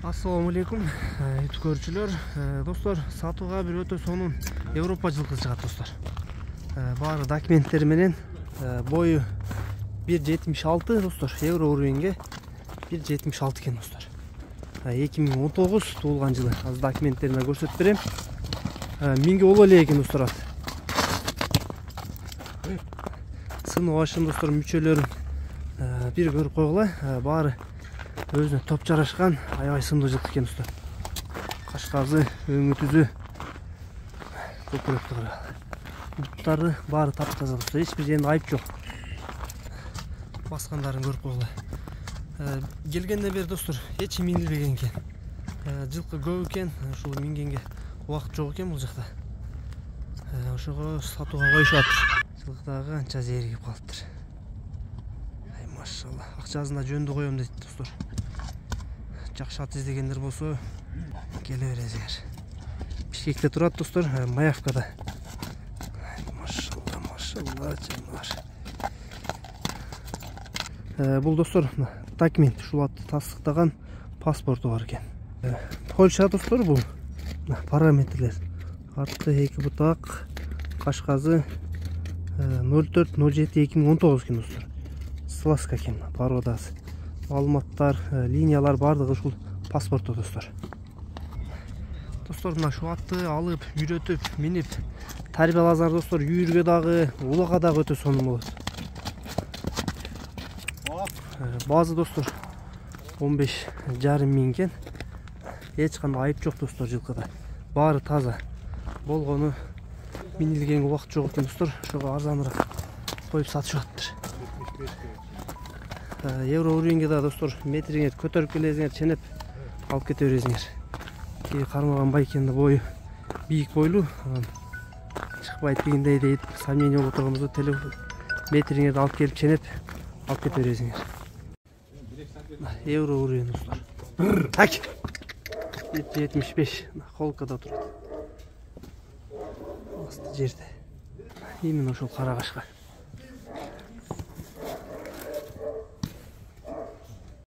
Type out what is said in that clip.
Assalamu alaikum, көрүүчүлөр. Достор, сатууга бир өтө сонун Европа жылкысы чыгат, достор. Баары документтери менен бою 1.76, достор. Евро уровенге 1.76 экен, достор. 2019 туулган жылы. Азыр документтерине көрсөтүп берем. Минге боло эле экен, достор. Сыноо башын, достор, мүчөлөрүн бир көрүп койгула. Баары өзүнө топ жарашкан аябай сымдуу жылкы экен, достор. Кашказы, өңү түзү, көкүрөктү кыра. Буттары баары таптаза, достор. Эч бир жеринде айып жок. Баскандарын көрүп койгула. Келгенден бери, достор, эч минилбеген экен. Жылкы көп экен, ушул мингенге убакыт жок экен бул жакта. Ошого сатууга коюшат. Жылкы дагы анча зээригип калыптыр. Машалла. Акчасын да жөндө коем дейт, достор. Жакшы ат издегендер болсо келе бересиңер. Бишкекте турат, достор, Маявкада. Машалла, машалла, жаныбар. Бул, достор, документ, ушул атты тастыктаган паспорту бар экен. Польша, достор, бул параметрлер. Арты 2 бутак, кашказы 04-07-2019 экен, достор. Сласка экен, пародасы. Маалыматтар, линиялар бардыгы ушул паспортто, достор. Достор, мына ушул атты алып, үйрөтүп, минип тарбияласаңар, достор, үйүргө дагы, улага дагы өтө сонун болот. Базы, достор, 15,5 миң экен. Эч кандай айып жок, достор, жылкыда. Баары таза. Болгону минилгенге убакыт жок экен, достор. Ошого арзаныраак коюп сатышаттыр. Евро уровенге да, достор, метриңер көтөрүп келесиңер, ченеп алып кете бересиңер. Кармаган байкенде бою бийик бойлуу, чыкпайт дегендей дейт. Сомнение болуп турганбызда телефон метриңерди алып келип ченеп алып кете бересиңер. Евро уровень, достор. Так. 75 холкада турат. Асты жерде. Именно ошол кара кашка.